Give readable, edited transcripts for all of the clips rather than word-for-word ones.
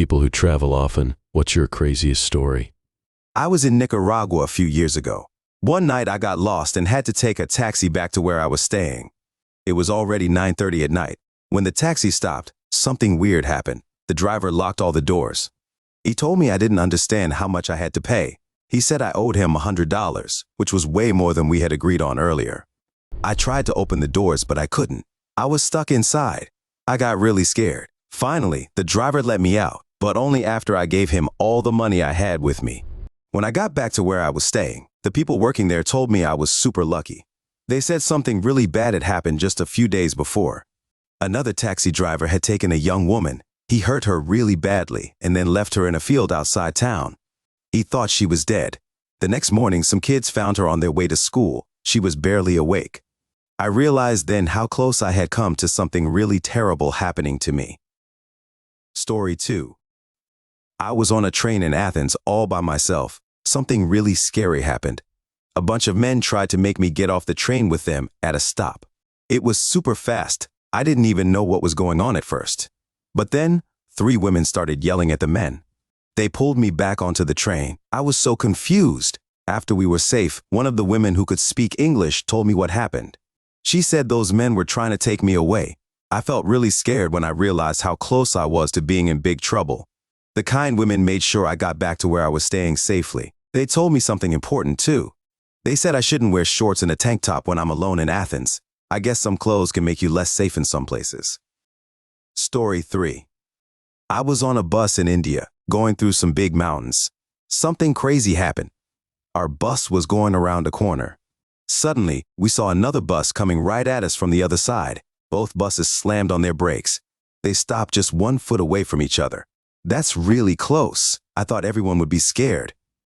people who travel often. What's your craziest story? I was in Nicaragua a few years ago. One night I got lost and had to take a taxi back to where I was staying. It was already 9:30 at night. When the taxi stopped, something weird happened. The driver locked all the doors. He told me I didn't understand how much I had to pay. He said I owed him $100, which was way more than we had agreed on earlier. I tried to open the doors, but I couldn't. I was stuck inside. I got really scared. Finally, the driver let me out, but only after I gave him all the money I had with me. When I got back to where I was staying, the people working there told me I was super lucky. They said something really bad had happened just a few days before. Another taxi driver had taken a young woman. He hurt her really badly and then left her in a field outside town. He thought she was dead. The next morning, some kids found her on their way to school. She was barely awake. I realized then how close I had come to something really terrible happening to me. Story 2. I was on a train in Athens all by myself. Something really scary happened. A bunch of men tried to make me get off the train with them at a stop. It was super fast. I didn't even know what was going on at first. But then, 3 women started yelling at the men. They pulled me back onto the train. I was so confused. After we were safe, one of the women who could speak English told me what happened. She said those men were trying to take me away. I felt really scared when I realized how close I was to being in big trouble. The kind women made sure I got back to where I was staying safely. They told me something important too. They said I shouldn't wear shorts and a tank top when I'm alone in Athens. I guess some clothes can make you less safe in some places. Story 3. I was on a bus in India, going through some big mountains. Something crazy happened. Our bus was going around a corner. Suddenly, we saw another bus coming right at us from the other side. Both buses slammed on their brakes. They stopped just 1 foot away from each other. That's really close. I thought everyone would be scared.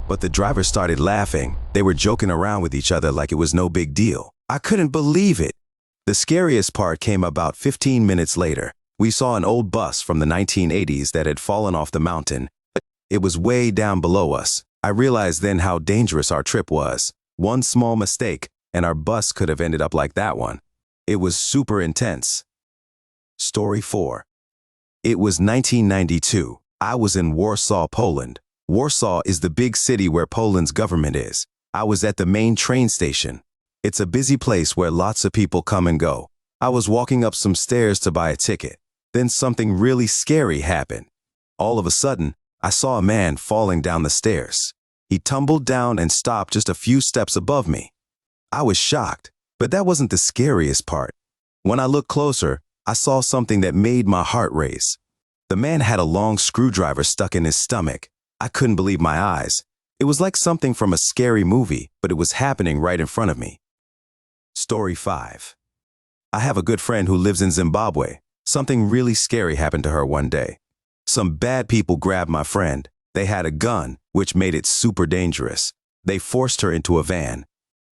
But the drivers started laughing. They were joking around with each other like it was no big deal. I couldn't believe it. The scariest part came about 15 minutes later. We saw an old bus from the 1980s that had fallen off the mountain. It was way down below us. I realized then how dangerous our trip was. One small mistake, and our bus could have ended up like that one. It was super intense. Story 4. It was 1992. I was in Warsaw, Poland. Warsaw is the big city where Poland's government is. I was at the main train station. It's a busy place where lots of people come and go. I was walking up some stairs to buy a ticket. Then something really scary happened. All of a sudden, I saw a man falling down the stairs. He tumbled down and stopped just a few steps above me. I was shocked, but that wasn't the scariest part. When I looked closer, I saw something that made my heart race. The man had a long screwdriver stuck in his stomach. I couldn't believe my eyes. It was like something from a scary movie, but it was happening right in front of me. Story 5. I have a good friend who lives in Zimbabwe. Something really scary happened to her one day. Some bad people grabbed my friend. They had a gun, which made it super dangerous. They forced her into a van.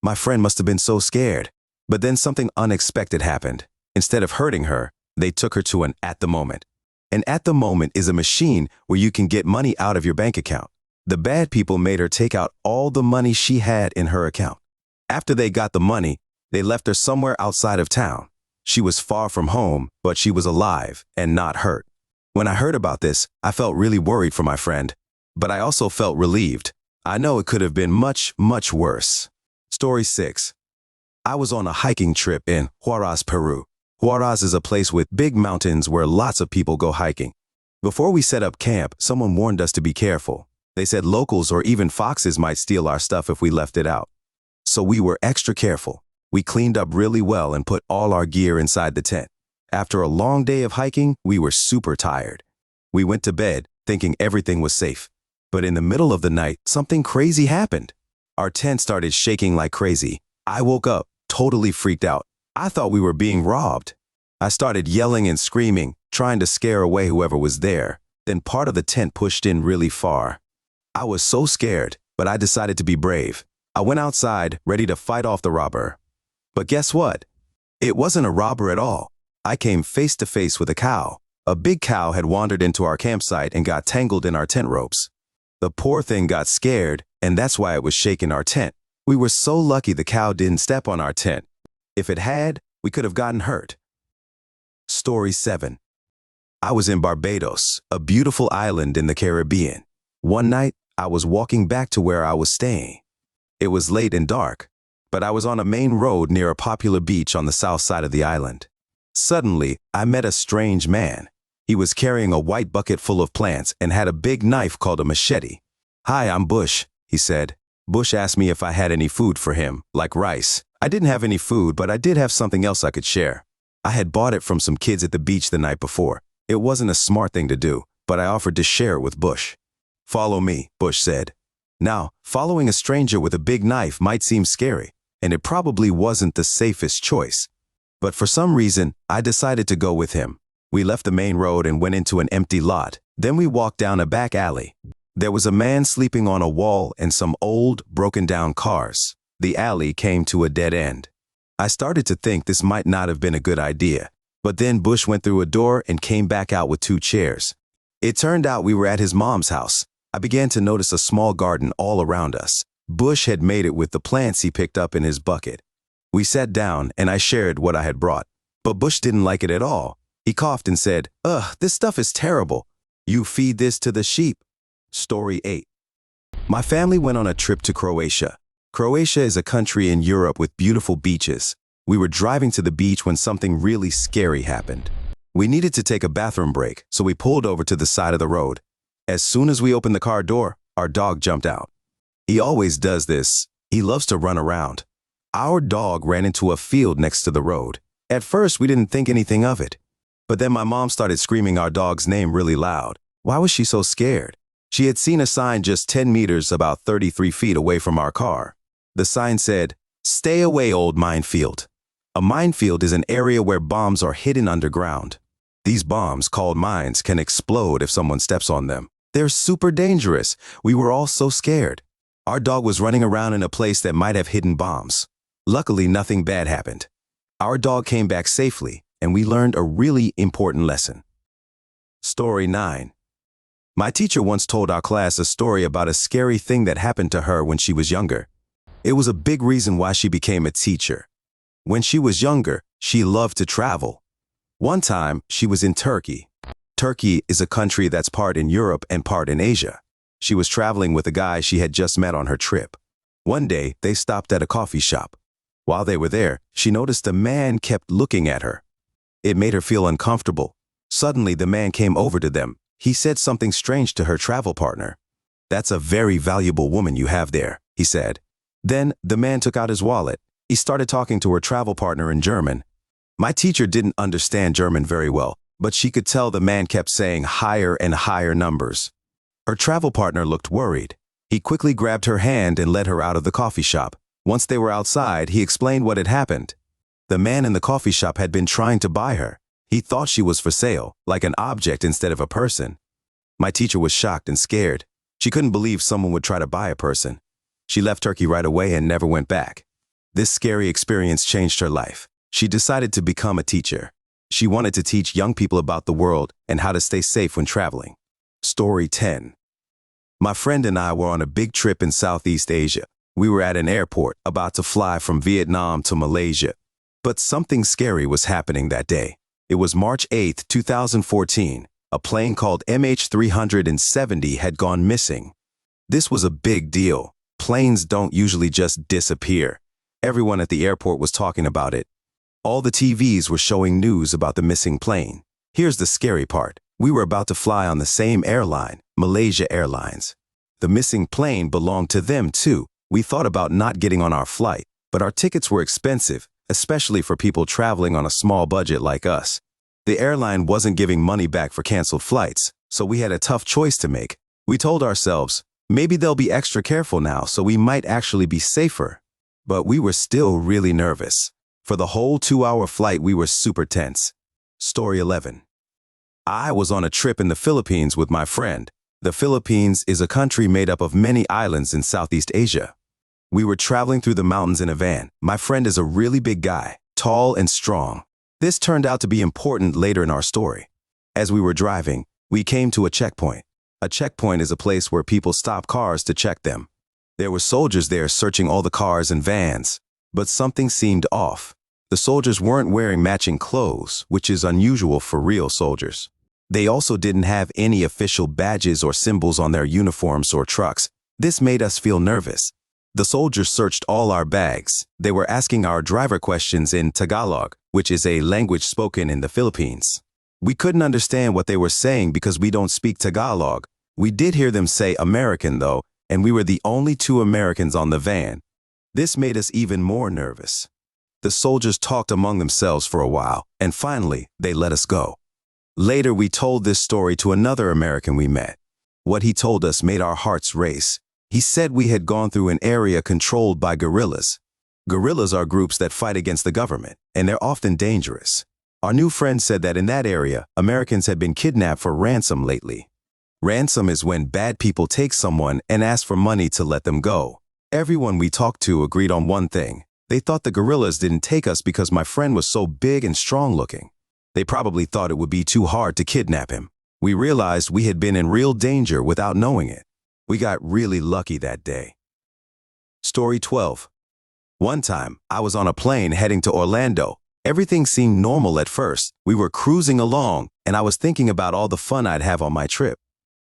My friend must have been so scared. But then something unexpected happened. Instead of hurting her, they took her to an at the moment. An at the moment is a machine where you can get money out of your bank account. The bad people made her take out all the money she had in her account. After they got the money, they left her somewhere outside of town. She was far from home, but she was alive and not hurt. When I heard about this, I felt really worried for my friend, but I also felt relieved. I know it could have been much, much worse. Story 6. I was on a hiking trip in Huaraz, Peru. Huaraz is a place with big mountains where lots of people go hiking. Before we set up camp, someone warned us to be careful. They said locals or even foxes might steal our stuff if we left it out. So we were extra careful. We cleaned up really well and put all our gear inside the tent. After a long day of hiking, we were super tired. We went to bed thinking everything was safe. But in the middle of the night, something crazy happened. Our tent started shaking like crazy. I woke up totally freaked out. I thought we were being robbed. I started yelling and screaming, trying to scare away whoever was there. Then part of the tent pushed in really far. I was so scared, but I decided to be brave. I went outside, ready to fight off the robber. But guess what? It wasn't a robber at all. I came face to face with a cow. A big cow had wandered into our campsite and got tangled in our tent ropes. The poor thing got scared, and that's why it was shaking our tent. We were so lucky the cow didn't step on our tent. If it had, we could have gotten hurt. Story 7. I was in Barbados, a beautiful island in the Caribbean. One night, I was walking back to where I was staying. It was late and dark, but I was on a main road near a popular beach on the south side of the island. Suddenly, I met a strange man. He was carrying a white bucket full of plants and had a big knife called a machete. "Hi, I'm Bush," he said. Bush asked me if I had any food for him, like rice. I didn't have any food, but I did have something else I could share. I had bought it from some kids at the beach the night before. It wasn't a smart thing to do, but I offered to share it with Bush. "Follow me," Bush said. Now, following a stranger with a big knife might seem scary, and it probably wasn't the safest choice. But for some reason, I decided to go with him. We left the main road and went into an empty lot. Then we walked down a back alley. There was a man sleeping on a wall and some old, broken-down cars. The alley came to a dead end. I started to think this might not have been a good idea, but then Bush went through a door and came back out with 2 chairs. It turned out we were at his mom's house. I began to notice a small garden all around us. Bush had made it with the plants he picked up in his bucket. We sat down and I shared what I had brought, but Bush didn't like it at all. He coughed and said, "Ugh, this stuff is terrible. You feed this to the sheep." Story 8. My family went on a trip to Croatia. Croatia is a country in Europe with beautiful beaches. We were driving to the beach when something really scary happened. We needed to take a bathroom break, so we pulled over to the side of the road. As soon as we opened the car door, our dog jumped out. He always does this. He loves to run around. Our dog ran into a field next to the road. At first, we didn't think anything of it. But then my mom started screaming our dog's name really loud. Why was she so scared? She had seen a sign just 10 meters, about 33 feet away from our car. The sign said, "Stay away, old minefield." A minefield is an area where bombs are hidden underground. These bombs, called mines, can explode if someone steps on them. They're super dangerous. We were all so scared. Our dog was running around in a place that might have hidden bombs. Luckily, nothing bad happened. Our dog came back safely, and we learned a really important lesson. Story 9. My teacher once told our class a story about a scary thing that happened to her when she was younger. It was a big reason why she became a teacher. When she was younger, she loved to travel. One time, she was in Turkey. Turkey is a country that's part in Europe and part in Asia. She was traveling with a guy she had just met on her trip. One day, they stopped at a coffee shop. While they were there, she noticed a man kept looking at her. It made her feel uncomfortable. Suddenly, the man came over to them. He said something strange to her travel partner. "That's a very valuable woman you have there," he said. Then, the man took out his wallet. He started talking to her travel partner in German. My teacher didn't understand German very well, but she could tell the man kept saying higher and higher numbers. Her travel partner looked worried. He quickly grabbed her hand and led her out of the coffee shop. Once they were outside, he explained what had happened. The man in the coffee shop had been trying to buy her. He thought she was for sale, like an object instead of a person. My teacher was shocked and scared. She couldn't believe someone would try to buy a person. She left Turkey right away and never went back. This scary experience changed her life. She decided to become a teacher. She wanted to teach young people about the world and how to stay safe when traveling. Story 10. My friend and I were on a big trip in Southeast Asia. We were at an airport, about to fly from Vietnam to Malaysia. But something scary was happening that day. It was March 8, 2014. A plane called MH370 had gone missing. This was a big deal. Planes don't usually just disappear. Everyone at the airport was talking about it. All the TVs were showing news about the missing plane. Here's the scary part. We were about to fly on the same airline, Malaysia Airlines. The missing plane belonged to them too. We thought about not getting on our flight, but our tickets were expensive, especially for people traveling on a small budget like us. The airline wasn't giving money back for canceled flights, so we had a tough choice to make. We told ourselves, maybe they'll be extra careful now, so we might actually be safer. But we were still really nervous. For the whole 2-hour flight, we were super tense. Story 11. I was on a trip in the Philippines with my friend. The Philippines is a country made up of many islands in Southeast Asia. We were traveling through the mountains in a van. My friend is a really big guy, tall and strong. This turned out to be important later in our story. As we were driving, we came to a checkpoint. A checkpoint is a place where people stop cars to check them. There were soldiers there searching all the cars and vans, but something seemed off. The soldiers weren't wearing matching clothes, which is unusual for real soldiers. They also didn't have any official badges or symbols on their uniforms or trucks. This made us feel nervous. The soldiers searched all our bags. They were asking our driver questions in Tagalog, which is a language spoken in the Philippines. We couldn't understand what they were saying because we don't speak Tagalog. We did hear them say American though, and we were the only two Americans on the van. This made us even more nervous. The soldiers talked among themselves for a while, and finally, they let us go. Later, we told this story to another American we met. What he told us made our hearts race. He said we had gone through an area controlled by guerrillas. Guerrillas are groups that fight against the government, and they're often dangerous. Our new friend said that in that area, Americans had been kidnapped for ransom lately. Ransom is when bad people take someone and ask for money to let them go. Everyone we talked to agreed on one thing. They thought the guerrillas didn't take us because my friend was so big and strong-looking. They probably thought it would be too hard to kidnap him. We realized we had been in real danger without knowing it. We got really lucky that day. Story 12. One time, I was on a plane heading to Orlando. Everything seemed normal at first. We were cruising along, and I was thinking about all the fun I'd have on my trip.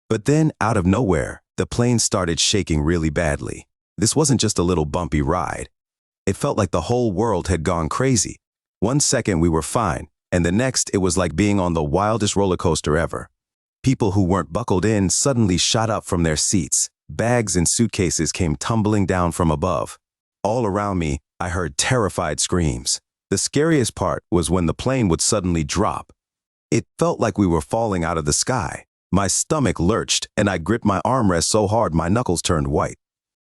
But then, out of nowhere, the plane started shaking really badly. This wasn't just a little bumpy ride. It felt like the whole world had gone crazy. 1 second we were fine, and the next it was like being on the wildest roller coaster ever. People who weren't buckled in suddenly shot up from their seats. Bags and suitcases came tumbling down from above. All around me, I heard terrified screams. The scariest part was when the plane would suddenly drop. It felt like we were falling out of the sky. My stomach lurched, and I gripped my armrest so hard my knuckles turned white.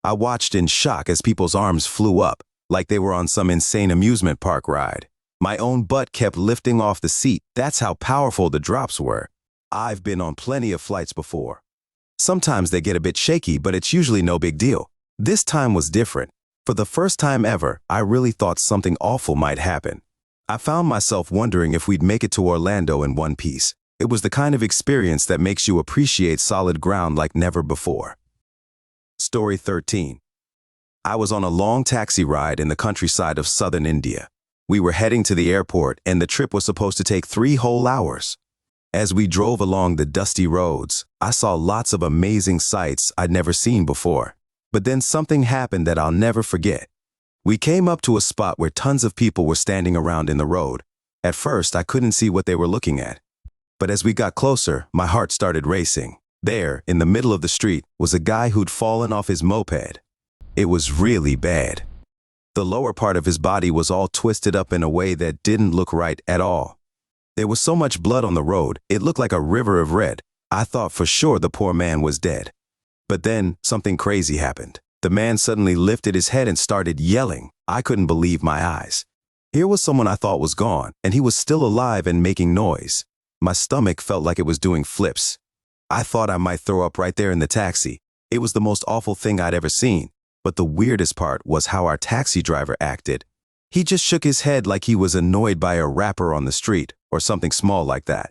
I watched in shock as people's arms flew up, like they were on some insane amusement park ride. My own butt kept lifting off the seat. That's how powerful the drops were. I've been on plenty of flights before. Sometimes they get a bit shaky, but it's usually no big deal. This time was different. For the first time ever, I really thought something awful might happen. I found myself wondering if we'd make it to Orlando in one piece. It was the kind of experience that makes you appreciate solid ground like never before. Story 13. I was on a long taxi ride in the countryside of southern India. We were heading to the airport, and the trip was supposed to take 3 whole hours. As we drove along the dusty roads, I saw lots of amazing sights I'd never seen before. But then something happened that I'll never forget. We came up to a spot where tons of people were standing around in the road. At first, I couldn't see what they were looking at. But as we got closer, my heart started racing. There, in the middle of the street, was a guy who'd fallen off his moped. It was really bad. The lower part of his body was all twisted up in a way that didn't look right at all. There was so much blood on the road, it looked like a river of red. I thought for sure the poor man was dead. But then, something crazy happened. The man suddenly lifted his head and started yelling. I couldn't believe my eyes. Here was someone I thought was gone, and he was still alive and making noise. My stomach felt like it was doing flips. I thought I might throw up right there in the taxi. It was the most awful thing I'd ever seen. But the weirdest part was how our taxi driver acted. He just shook his head like he was annoyed by a rapper on the street, or something small like that.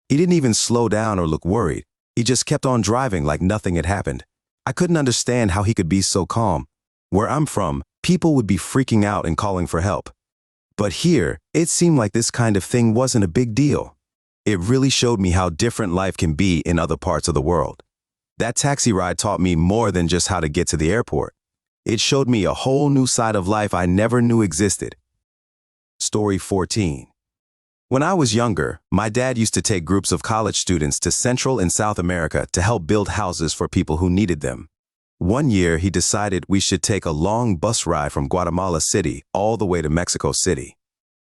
He didn't even slow down or look worried. He just kept on driving like nothing had happened. I couldn't understand how he could be so calm. Where I'm from, people would be freaking out and calling for help. But here, it seemed like this kind of thing wasn't a big deal. It really showed me how different life can be in other parts of the world. That taxi ride taught me more than just how to get to the airport. It showed me a whole new side of life I never knew existed. Story 14. When I was younger, my dad used to take groups of college students to Central and South America to help build houses for people who needed them. One year, he decided we should take a long bus ride from Guatemala City all the way to Mexico City.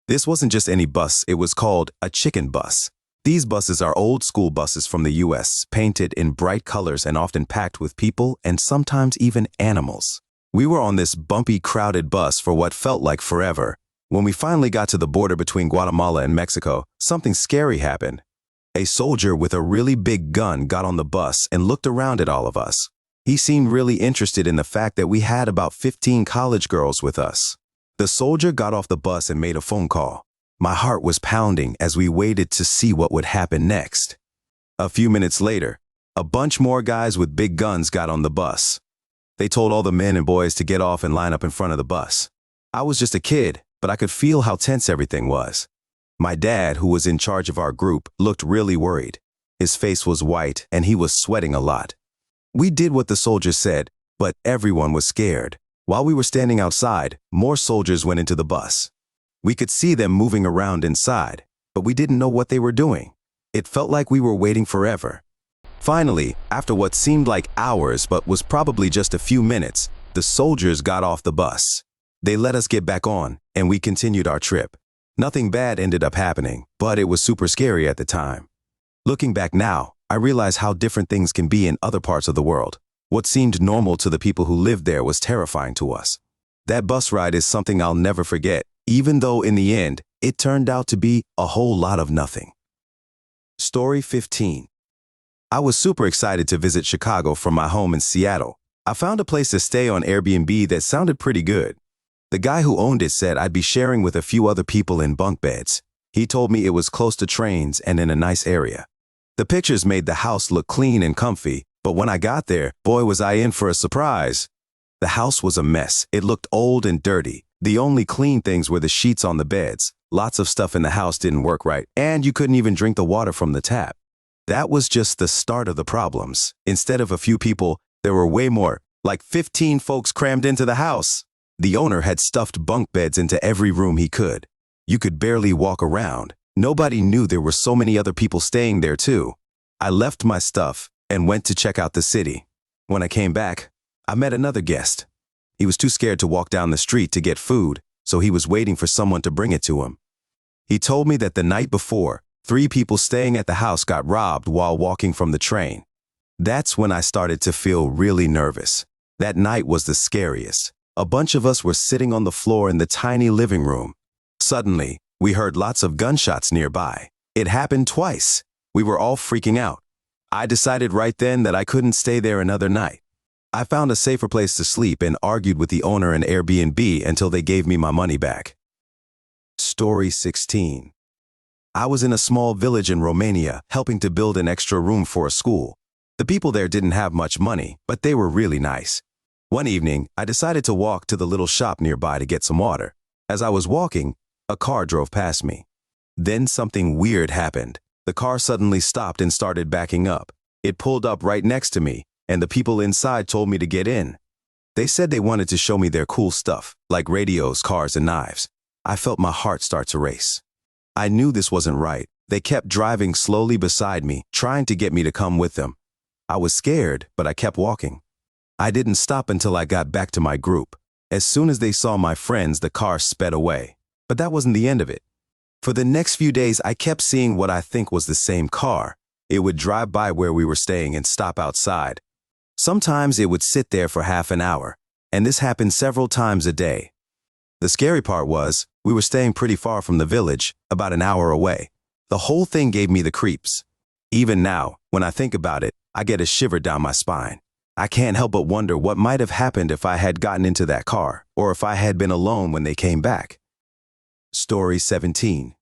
This wasn't just any bus, it was called a chicken bus. These buses are old school buses from the US, painted in bright colors and often packed with people and sometimes even animals. We were on this bumpy, crowded bus for what felt like forever. When we finally got to the border between Guatemala and Mexico, something scary happened. A soldier with a really big gun got on the bus and looked around at all of us. He seemed really interested in the fact that we had about 15 college girls with us. The soldier got off the bus and made a phone call. My heart was pounding as we waited to see what would happen next. A few minutes later, a bunch more guys with big guns got on the bus. They told all the men and boys to get off and line up in front of the bus. I was just a kid, but I could feel how tense everything was. My dad, who was in charge of our group, looked really worried. His face was white and he was sweating a lot. We did what the soldiers said, but everyone was scared. While we were standing outside, more soldiers went into the bus. We could see them moving around inside, but we didn't know what they were doing. It felt like we were waiting forever. Finally, after what seemed like hours but was probably just a few minutes, the soldiers got off the bus. They let us get back on, and we continued our trip. Nothing bad ended up happening, but it was super scary at the time. Looking back now, I realize how different things can be in other parts of the world. What seemed normal to the people who lived there was terrifying to us. That bus ride is something I'll never forget, even though in the end, it turned out to be a whole lot of nothing. Story 15. I was super excited to visit Chicago from my home in Seattle. I found a place to stay on Airbnb that sounded pretty good. The guy who owned it said I'd be sharing with a few other people in bunk beds. He told me it was close to trains and in a nice area. The pictures made the house look clean and comfy, but when I got there, boy was I in for a surprise. The house was a mess. It looked old and dirty. The only clean things were the sheets on the beds. Lots of stuff in the house didn't work right, and you couldn't even drink the water from the tap. That was just the start of the problems. Instead of a few people, there were way more, like 15 folks crammed into the house. The owner had stuffed bunk beds into every room he could. You could barely walk around. Nobody knew there were so many other people staying there too. I left my stuff and went to check out the city. When I came back, I met another guest. He was too scared to walk down the street to get food, so he was waiting for someone to bring it to him. He told me that the night before, 3 people staying at the house got robbed while walking from the train. That's when I started to feel really nervous. That night was the scariest. A bunch of us were sitting on the floor in the tiny living room. Suddenly, we heard lots of gunshots nearby. It happened twice. We were all freaking out. I decided right then that I couldn't stay there another night. I found a safer place to sleep and argued with the owner and Airbnb until they gave me my money back. Story 16. I was in a small village in Romania helping to build an extra room for a school. The people there didn't have much money, but they were really nice. One evening, I decided to walk to the little shop nearby to get some water. As I was walking, a car drove past me. Then something weird happened. The car suddenly stopped and started backing up. It pulled up right next to me, and the people inside told me to get in. They said they wanted to show me their cool stuff, like radios, cars, and knives. I felt my heart start to race. I knew this wasn't right. They kept driving slowly beside me, trying to get me to come with them. I was scared, but I kept walking. I didn't stop until I got back to my group. As soon as they saw my friends, the car sped away. But that wasn't the end of it. For the next few days, I kept seeing what I think was the same car. It would drive by where we were staying and stop outside. Sometimes it would sit there for half an hour, and this happened several times a day. The scary part was, we were staying pretty far from the village, about an hour away. The whole thing gave me the creeps. Even now, when I think about it, I get a shiver down my spine. I can't help but wonder what might have happened if I had gotten into that car, or if I had been alone when they came back. Story 17.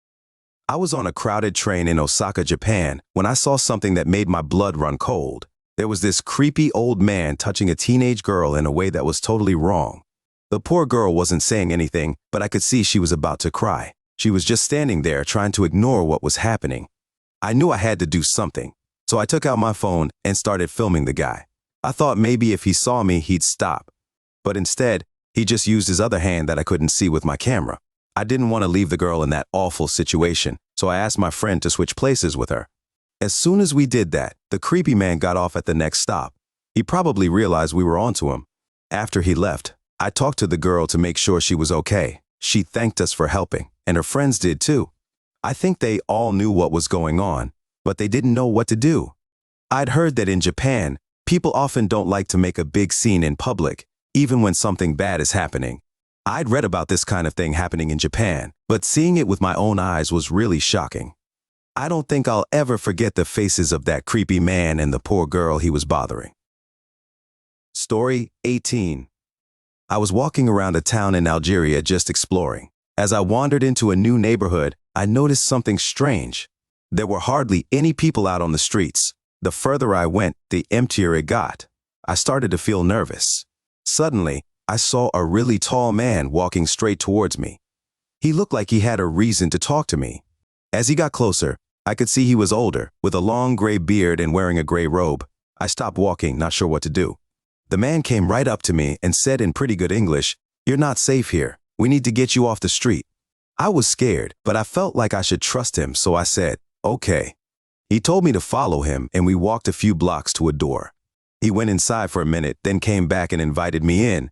I was on a crowded train in Osaka, Japan, when I saw something that made my blood run cold. There was this creepy old man touching a teenage girl in a way that was totally wrong. The poor girl wasn't saying anything, but I could see she was about to cry. She was just standing there trying to ignore what was happening. I knew I had to do something, so I took out my phone and started filming the guy. I thought maybe if he saw me, he'd stop. But instead, he just used his other hand that I couldn't see with my camera. I didn't want to leave the girl in that awful situation, so I asked my friend to switch places with her. As soon as we did that, the creepy man got off at the next stop. He probably realized we were onto him. After he left, I talked to the girl to make sure she was okay. She thanked us for helping, and her friends did too. I think they all knew what was going on, but they didn't know what to do. I'd heard that in Japan, people often don't like to make a big scene in public, even when something bad is happening. I'd read about this kind of thing happening in Japan, but seeing it with my own eyes was really shocking. I don't think I'll ever forget the faces of that creepy man and the poor girl he was bothering. Story 18. I was walking around a town in Algeria just exploring. As I wandered into a new neighborhood, I noticed something strange. There were hardly any people out on the streets. The further I went, the emptier it got. I started to feel nervous. Suddenly, I saw a really tall man walking straight towards me. He looked like he had a reason to talk to me. As he got closer, I could see he was older, with a long gray beard and wearing a gray robe. I stopped walking, not sure what to do. The man came right up to me and said in pretty good English, "You're not safe here. We need to get you off the street." I was scared, but I felt like I should trust him, so I said, "Okay." He told me to follow him, and we walked a few blocks to a door. He went inside for a minute, then came back and invited me in.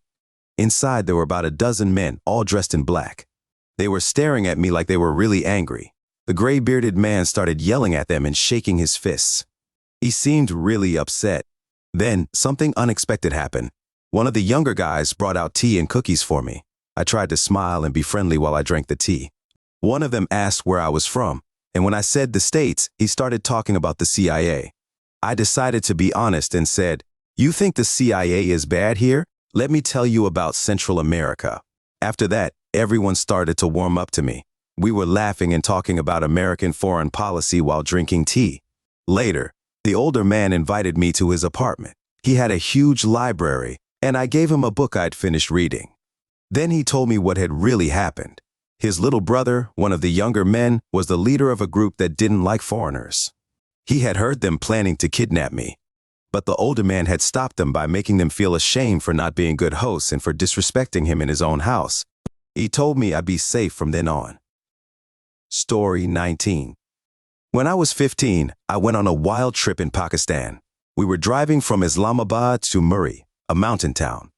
Inside, there were about a dozen men, all dressed in black. They were staring at me like they were really angry. The gray-bearded man started yelling at them and shaking his fists. He seemed really upset. Then, something unexpected happened. One of the younger guys brought out tea and cookies for me. I tried to smile and be friendly while I drank the tea. One of them asked where I was from, and when I said the States, he started talking about the CIA. I decided to be honest and said, "You think the CIA is bad here? Let me tell you about Central America." After that, everyone started to warm up to me. We were laughing and talking about American foreign policy while drinking tea. Later, the older man invited me to his apartment. He had a huge library, and I gave him a book I'd finished reading. Then he told me what had really happened. His little brother, one of the younger men, was the leader of a group that didn't like foreigners. He had heard them planning to kidnap me, but the older man had stopped them by making them feel ashamed for not being good hosts and for disrespecting him in his own house. He told me I'd be safe from then on. Story 19. When I was 15, I went on a wild trip in Pakistan. We were driving from Islamabad to Murree, a mountain town.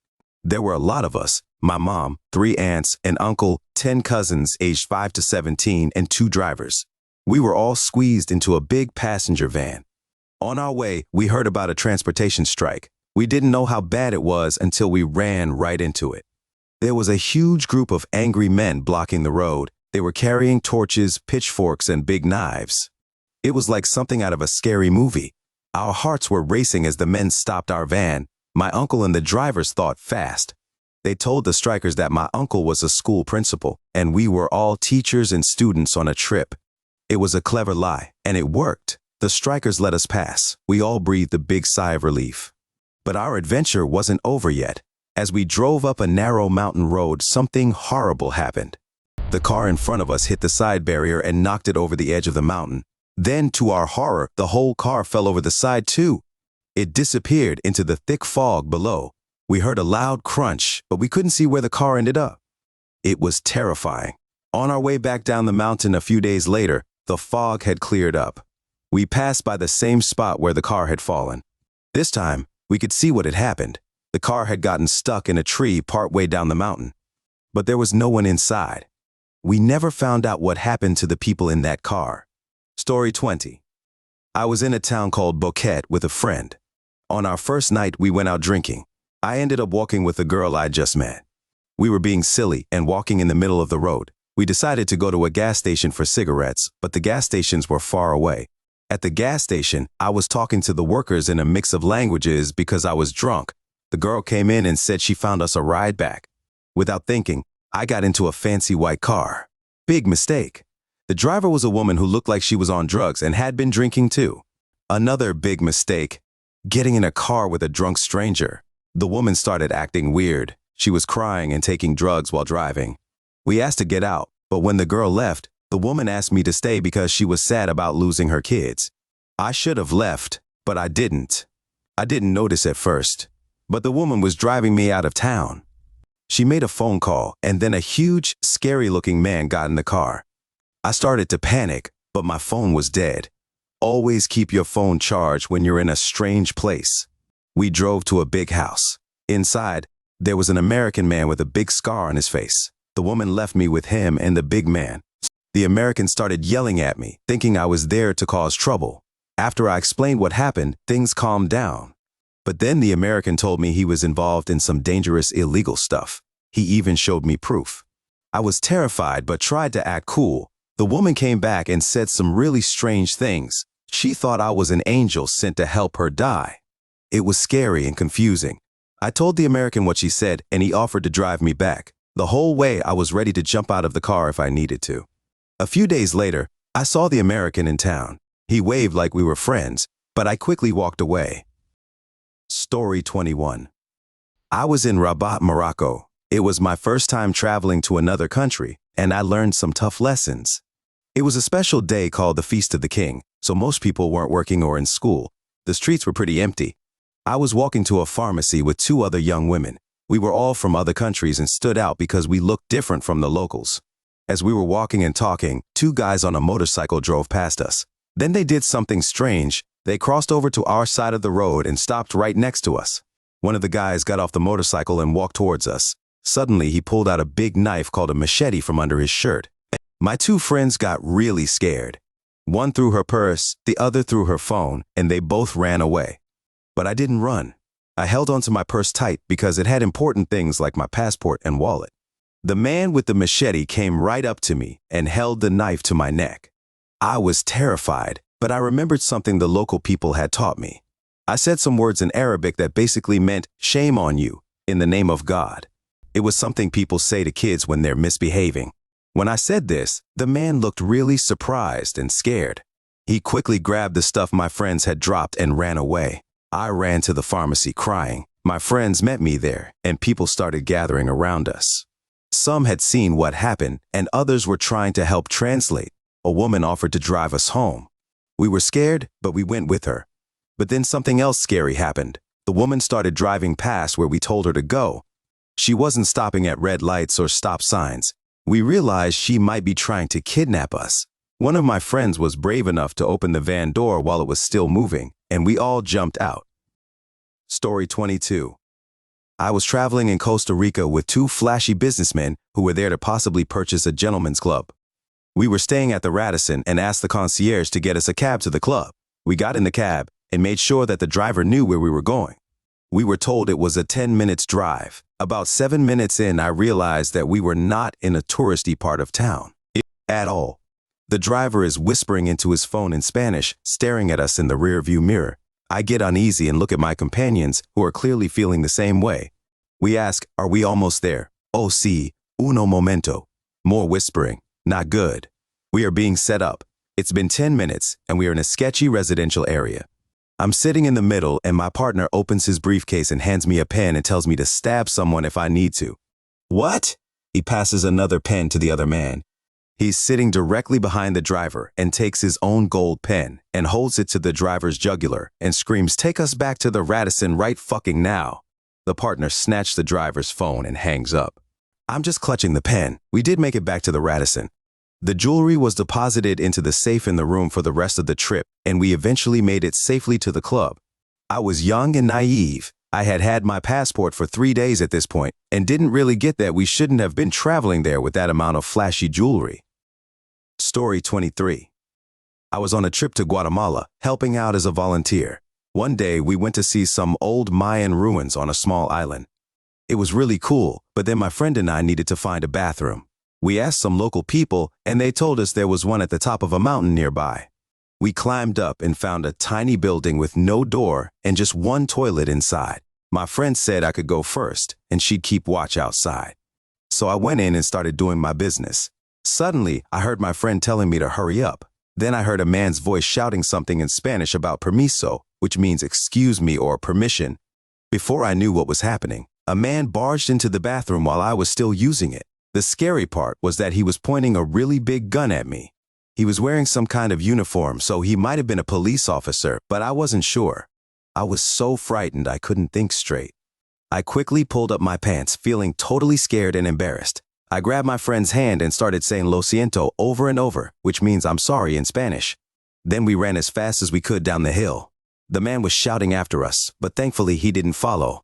There were a lot of us, my mom, 3 aunts, an uncle, 10 cousins aged 5 to 17, and 2 drivers. We were all squeezed into a big passenger van. On our way, we heard about a transportation strike. We didn't know how bad it was until we ran right into it. There was a huge group of angry men blocking the road. They were carrying torches, pitchforks, and big knives. It was like something out of a scary movie. Our hearts were racing as the men stopped our van. My uncle and the drivers thought fast. They told the strikers that my uncle was a school principal, and we were all teachers and students on a trip. It was a clever lie, and it worked. The strikers let us pass. We all breathed a big sigh of relief. But our adventure wasn't over yet. As we drove up a narrow mountain road, something horrible happened. The car in front of us hit the side barrier and knocked it over the edge of the mountain. Then, to our horror, the whole car fell over the side too. It disappeared into the thick fog below. We heard a loud crunch, but we couldn't see where the car ended up. It was terrifying. On our way back down the mountain a few days later, the fog had cleared up. We passed by the same spot where the car had fallen. This time, we could see what had happened. The car had gotten stuck in a tree partway down the mountain. But there was no one inside. We never found out what happened to the people in that car. Story 20. I was in a town called Bouquet with a friend. On our first night, we went out drinking. I ended up walking with a girl I'd just met. We were being silly and walking in the middle of the road. We decided to go to a gas station for cigarettes, but the gas stations were far away. At the gas station, I was talking to the workers in a mix of languages because I was drunk. The girl came in and said she found us a ride back. Without thinking, I got into a fancy white car. Big mistake. The driver was a woman who looked like she was on drugs and had been drinking too. Another big mistake. Getting in a car with a drunk stranger. The woman started acting weird. She was crying and taking drugs while driving. We asked to get out, but when the girl left, the woman asked me to stay because she was sad about losing her kids. I should have left, but I didn't. I didn't notice at first, but the woman was driving me out of town. She made a phone call, and then a huge, scary-looking man got in the car. I started to panic, but my phone was dead. Always keep your phone charged when you're in a strange place. We drove to a big house. Inside, there was an American man with a big scar on his face. The woman left me with him and the big man. The American started yelling at me, thinking I was there to cause trouble. After I explained what happened, things calmed down. But then the American told me he was involved in some dangerous illegal stuff. He even showed me proof. I was terrified but tried to act cool. The woman came back and said some really strange things. She thought I was an angel sent to help her die. It was scary and confusing. I told the American what she said, and he offered to drive me back. The whole way I was ready to jump out of the car if I needed to. A few days later, I saw the American in town. He waved like we were friends, but I quickly walked away. Story 21. I was in Rabat, Morocco. It was my first time traveling to another country, and I learned some tough lessons. It was a special day called the Feast of the King, so most people weren't working or in school. The streets were pretty empty. I was walking to a pharmacy with two other young women. We were all from other countries and stood out because we looked different from the locals. As we were walking and talking, two guys on a motorcycle drove past us. Then they did something strange. They crossed over to our side of the road and stopped right next to us. One of the guys got off the motorcycle and walked towards us. Suddenly, he pulled out a big knife called a machete from under his shirt. My two friends got really scared. One threw her purse, the other threw her phone, and they both ran away. But I didn't run. I held onto my purse tight because it had important things like my passport and wallet. The man with the machete came right up to me and held the knife to my neck. I was terrified, but I remembered something the local people had taught me. I said some words in Arabic that basically meant, "Shame on you," in the name of God. It was something people say to kids when they're misbehaving. When I said this, the man looked really surprised and scared. He quickly grabbed the stuff my friends had dropped and ran away. I ran to the pharmacy crying. My friends met me there, and people started gathering around us. Some had seen what happened, and others were trying to help translate. A woman offered to drive us home. We were scared, but we went with her. But then something else scary happened. The woman started driving past where we told her to go. She wasn't stopping at red lights or stop signs. We realized she might be trying to kidnap us. One of my friends was brave enough to open the van door while it was still moving, and we all jumped out. Story 22. I was traveling in Costa Rica with two flashy businessmen who were there to possibly purchase a gentleman's club. We were staying at the Radisson and asked the concierge to get us a cab to the club. We got in the cab and made sure that the driver knew where we were going. We were told it was a 10-minute drive. About 7 minutes in, I realized that we were not in a touristy part of town at all. The driver is whispering into his phone in Spanish, staring at us in the rearview mirror. I get uneasy and look at my companions, who are clearly feeling the same way. We ask, "Are we almost there?" "Oh, sí, uno momento." More whispering. Not good. We are being set up. It's been 10 minutes, and we are in a sketchy residential area. I'm sitting in the middle, and my partner opens his briefcase and hands me a pen and tells me to stab someone if I need to. What? He passes another pen to the other man. He's sitting directly behind the driver and takes his own gold pen and holds it to the driver's jugular and screams, "Take us back to the Radisson right fucking now." The partner snatched the driver's phone and hangs up. I'm just clutching the pen. We did make it back to the Radisson. The jewelry was deposited into the safe in the room for the rest of the trip, and we eventually made it safely to the club. I was young and naive. I had had my passport for 3 days at this point and didn't really get that we shouldn't have been traveling there with that amount of flashy jewelry. Story 23. I was on a trip to Guatemala, helping out as a volunteer. One day, we went to see some old Mayan ruins on a small island. It was really cool, but then my friend and I needed to find a bathroom. We asked some local people, and they told us there was one at the top of a mountain nearby. We climbed up and found a tiny building with no door and just one toilet inside. My friend said I could go first, and she'd keep watch outside. So I went in and started doing my business. Suddenly, I heard my friend telling me to hurry up. Then I heard a man's voice shouting something in Spanish about permiso, which means excuse me or permission. Before I knew what was happening, a man barged into the bathroom while I was still using it. The scary part was that he was pointing a really big gun at me. He was wearing some kind of uniform, so he might have been a police officer, but I wasn't sure. I was so frightened I couldn't think straight. I quickly pulled up my pants, feeling totally scared and embarrassed. I grabbed my friend's hand and started saying "lo siento" over and over, which means "I'm sorry" in Spanish. Then we ran as fast as we could down the hill. The man was shouting after us, but thankfully he didn't follow.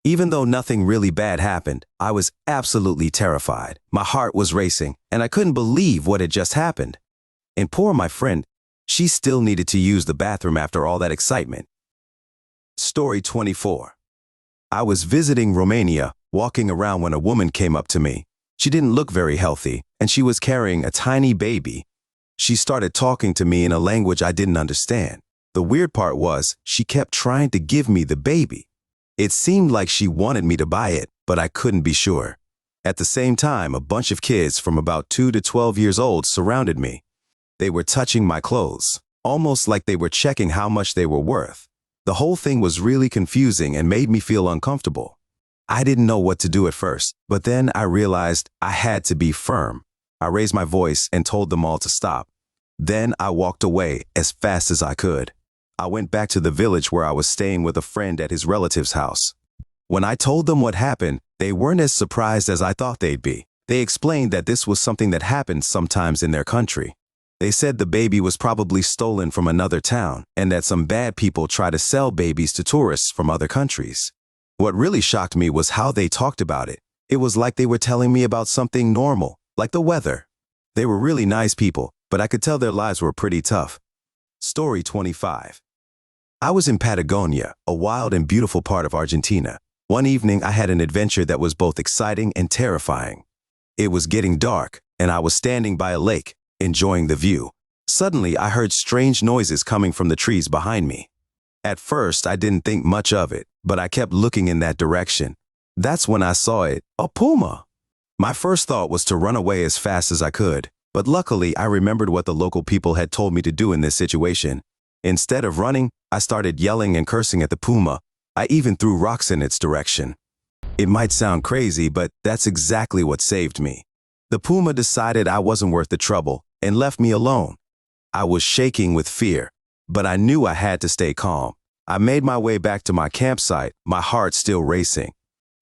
Even though nothing really bad happened, I was absolutely terrified. My heart was racing, and I couldn't believe what had just happened. And poor my friend, she still needed to use the bathroom after all that excitement. Story 24. I was visiting Romania, walking around when a woman came up to me. She didn't look very healthy, and she was carrying a tiny baby. She started talking to me in a language I didn't understand. The weird part was, she kept trying to give me the baby. It seemed like she wanted me to buy it, but I couldn't be sure. At the same time, a bunch of kids from about 2 to 12 years old surrounded me. They were touching my clothes, almost like they were checking how much they were worth. The whole thing was really confusing and made me feel uncomfortable. I didn't know what to do at first, but then I realized I had to be firm. I raised my voice and told them all to stop. Then I walked away as fast as I could. I went back to the village where I was staying with a friend at his relative's house. When I told them what happened, they weren't as surprised as I thought they'd be. They explained that this was something that happened sometimes in their country. They said the baby was probably stolen from another town and that some bad people try to sell babies to tourists from other countries. What really shocked me was how they talked about it. It was like they were telling me about something normal, like the weather. They were really nice people, but I could tell their lives were pretty tough. Story 25. I was in Patagonia, a wild and beautiful part of Argentina. One evening, I had an adventure that was both exciting and terrifying. It was getting dark, and I was standing by a lake, enjoying the view. Suddenly, I heard strange noises coming from the trees behind me. At first, I didn't think much of it, but I kept looking in that direction. That's when I saw it, a puma. My first thought was to run away as fast as I could, but luckily I remembered what the local people had told me to do in this situation. Instead of running, I started yelling and cursing at the puma. I even threw rocks in its direction. It might sound crazy, but that's exactly what saved me. The puma decided I wasn't worth the trouble and left me alone. I was shaking with fear, but I knew I had to stay calm. I made my way back to my campsite, my heart still racing.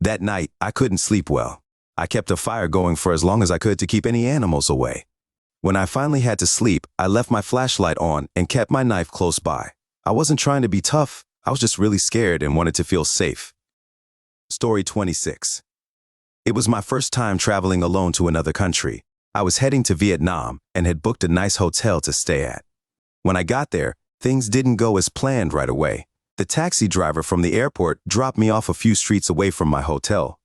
That night, I couldn't sleep well. I kept a fire going for as long as I could to keep any animals away. When I finally had to sleep, I left my flashlight on and kept my knife close by. I wasn't trying to be tough, I was just really scared and wanted to feel safe. Story 26. It was my first time traveling alone to another country. I was heading to Vietnam and had booked a nice hotel to stay at. When I got there, things didn't go as planned right away. The taxi driver from the airport dropped me off a few streets away from my hotel.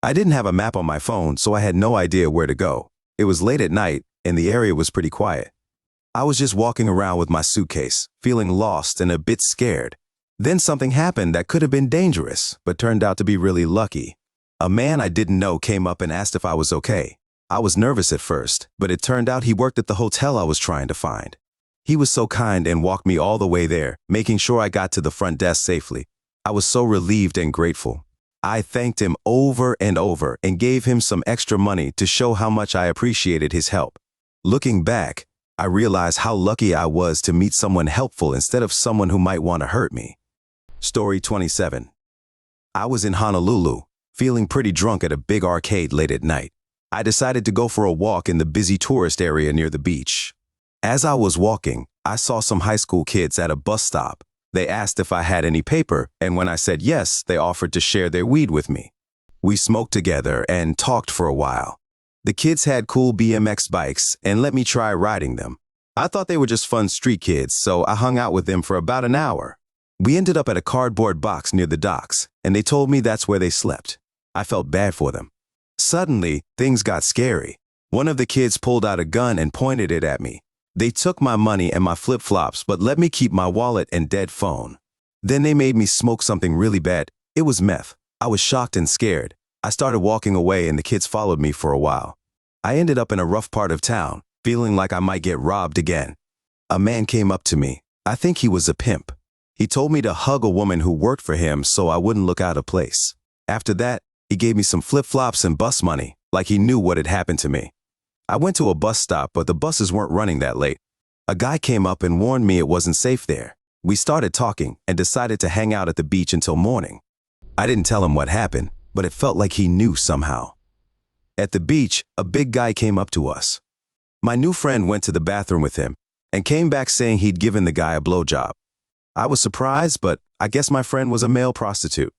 I didn't have a map on my phone, so I had no idea where to go. It was late at night, and the area was pretty quiet. I was just walking around with my suitcase, feeling lost and a bit scared. Then something happened that could have been dangerous, but turned out to be really lucky. A man I didn't know came up and asked if I was okay. I was nervous at first, but it turned out he worked at the hotel I was trying to find. He was so kind and walked me all the way there, making sure I got to the front desk safely. I was so relieved and grateful. I thanked him over and over and gave him some extra money to show how much I appreciated his help. Looking back, I realized how lucky I was to meet someone helpful instead of someone who might want to hurt me. Story 27. I was in Honolulu, feeling pretty drunk at a big arcade late at night. I decided to go for a walk in the busy tourist area near the beach. As I was walking, I saw some high school kids at a bus stop. They asked if I had any paper, and when I said yes, they offered to share their weed with me. We smoked together and talked for a while. The kids had cool BMX bikes and let me try riding them. I thought they were just fun street kids, so I hung out with them for about an hour. We ended up at a cardboard box near the docks, and they told me that's where they slept. I felt bad for them. Suddenly, things got scary. One of the kids pulled out a gun and pointed it at me. They took my money and my flip-flops, but let me keep my wallet and dead phone. Then they made me smoke something really bad. It was meth. I was shocked and scared. I started walking away and the kids followed me for a while. I ended up in a rough part of town, feeling like I might get robbed again. A man came up to me. I think he was a pimp. He told me to hug a woman who worked for him so I wouldn't look out of place. After that, he gave me some flip-flops and bus money, like he knew what had happened to me. I went to a bus stop, but the buses weren't running that late. A guy came up and warned me it wasn't safe there. We started talking and decided to hang out at the beach until morning. I didn't tell him what happened, but it felt like he knew somehow. At the beach, a big guy came up to us. My new friend went to the bathroom with him and came back saying he'd given the guy a blowjob. I was surprised, but I guess my friend was a male prostitute.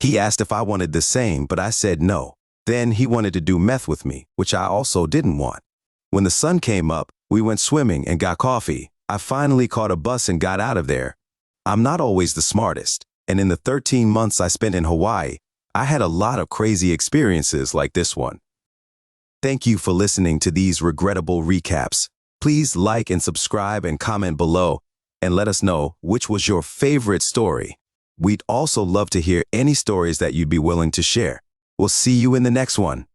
He asked if I wanted the same, but I said no. Then he wanted to do meth with me, which I also didn't want. When the sun came up, we went swimming and got coffee. I finally caught a bus and got out of there. I'm not always the smartest, and in the 13 months I spent in Hawaii, I had a lot of crazy experiences like this one. Thank you for listening to these regrettable recaps. Please like and subscribe and comment below, and let us know which was your favorite story. We'd also love to hear any stories that you'd be willing to share. We'll see you in the next one.